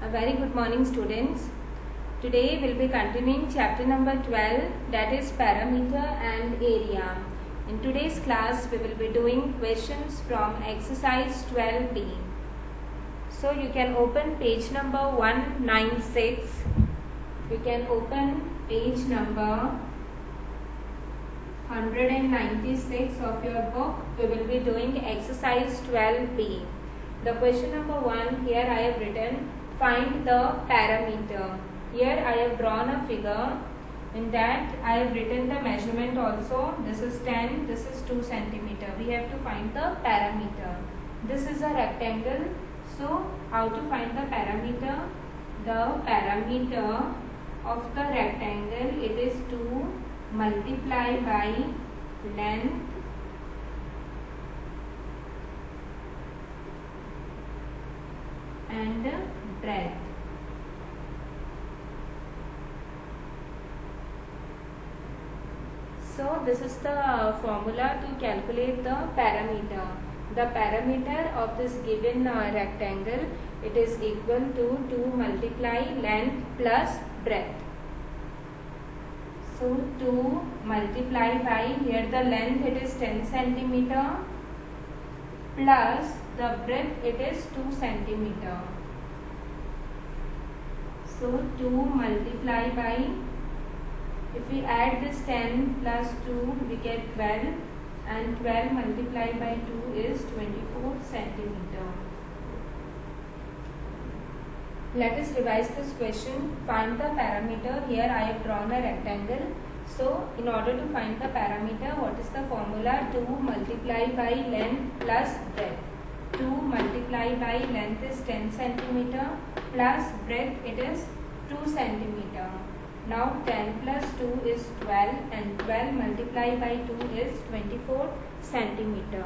A very good morning, students. Today we'll be continuing chapter number 12, that is parameter and area. In today's class we will be doing questions from exercise 12b. So you can open page number 196. You can open page number 196 of your book. We will be doing exercise 12b. The question number 1, here I have written, find the parameter. Here I have drawn a figure. In that I have written the measurement also. This is 10, this is 2 centimeter. We have to find the parameter. This is a rectangle. So how to find the parameter? The parameter of the rectangle, it is to multiply by length and breadth. So this is the formula to calculate the parameter. The parameter of this given rectangle, it is equal to 2 multiply length plus breadth. So 2 multiply by, here the length it is 10 centimeter plus the breadth it is 2 centimeter. So 2 multiply by, if we add this 10 plus 2 we get 12, and 12 multiplied by 2 is 24 centimeter. Let us revise this question. Find the parameter. Here I have drawn a rectangle. So in order to find the parameter, what is the formula? 2 multiply by length plus breadth. 2 multiply by length is 10 centimeter plus breadth it is 2 centimeter. Now 10 plus 2 is 12 and 12 multiplied by 2 is 24 centimeter.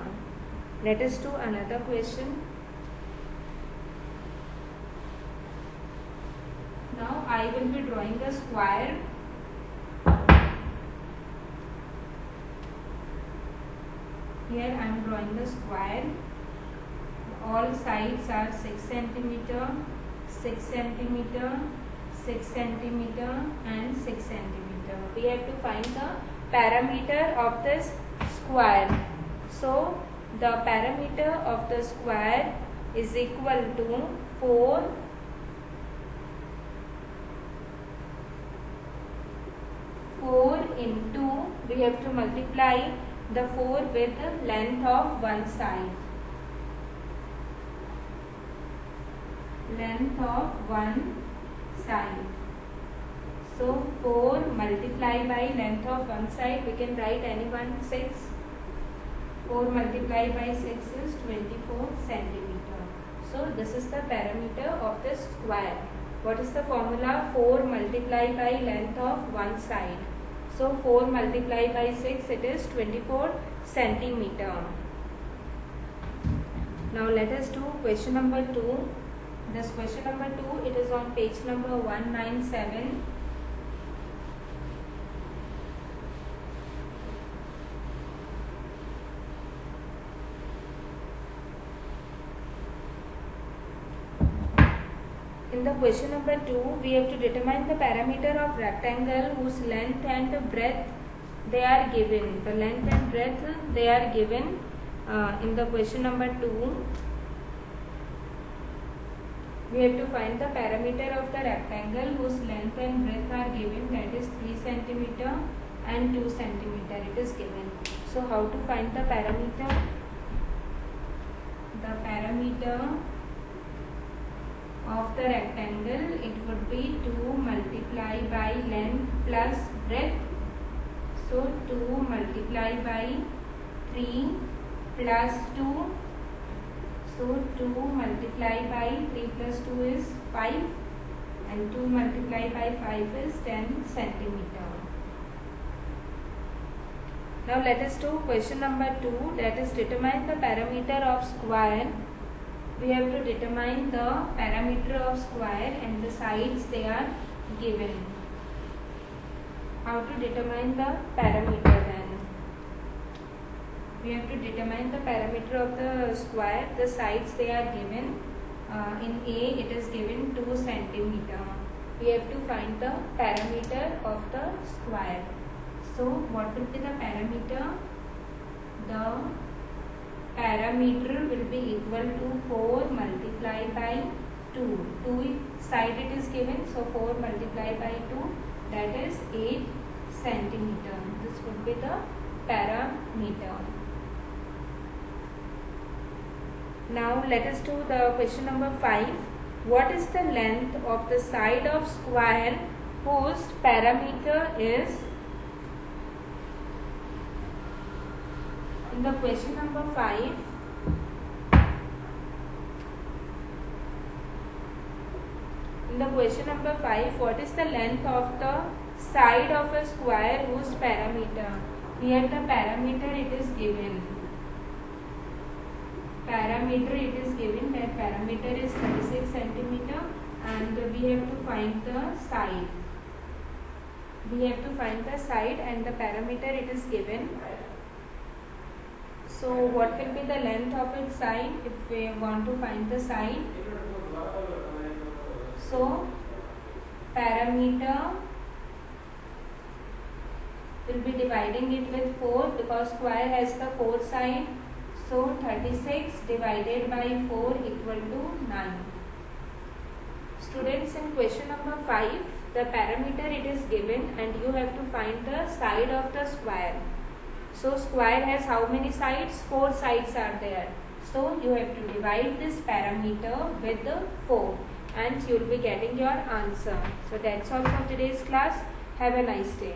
Let us do another question. Now I will be drawing a square. Here I am drawing the square. All sides are 6 centimeter, 6 centimeter, 6 centimeter and 6 centimeter. We have to find the parameter of this square. So the parameter of the square is equal to 4 into, we have to multiply the 4 with the length of one side. Length of one side. So 4 multiplied by length of one side, we can write anyone 6. 4 multiplied by 6 is 24 centimeter. So this is the parameter of this square. What is the formula? 4 multiplied by length of one side. So 4 multiplied by 6, it is 24 centimeter. Now let us do question number 2. This question number 2, it is on page number 197. In the question number 2, we have to determine the parameter of rectangle whose length and breadth they are given. The length and breadth they are given in the question number 2. We have to find the parameter of the rectangle whose length and breadth are given, that is 3 centimeter and 2 centimeter it is given. So how to find the parameter? The parameter of the rectangle, it would be 2 multiply by length plus breadth. So 2 multiply by 3 plus 2. So 2 multiply by 3 plus 2 is 5 and 2 multiply by 5 is 10 centimeter. Now let us do question number 2, that is determine the parameter of square. We have to determine the parameter of square and the sides they are given. How to determine the parameter then? We have to determine the parameter of the square. The sides they are given. In A it is given 2 centimeter. We have to find the parameter of the square. So what will be the parameter? The parameter will be equal to 4 multiplied by 2. 2 side it is given, so 4 multiplied by 2, that is 8 centimeter. This would be the parameter. Now let us do the question number 5. What is the length of the side of square whose parameter is? In the question number 5, what is the length of the side of a square whose parameter? Here the parameter it is given. That parameter is 36 centimeter, and we have to find the side. And the parameter it is given. So what will be the length of its side if we want to find the side? So parameter will be dividing it with 4 because square has the 4 side. So 36 divided by 4 equal to 9. Students, in question number 5, the parameter it is given and you have to find the side of the square. So square has how many sides? 4 sides are there. So you have to divide this parameter with the 4 and you will be getting your answer. So that's all for today's class. Have a nice day.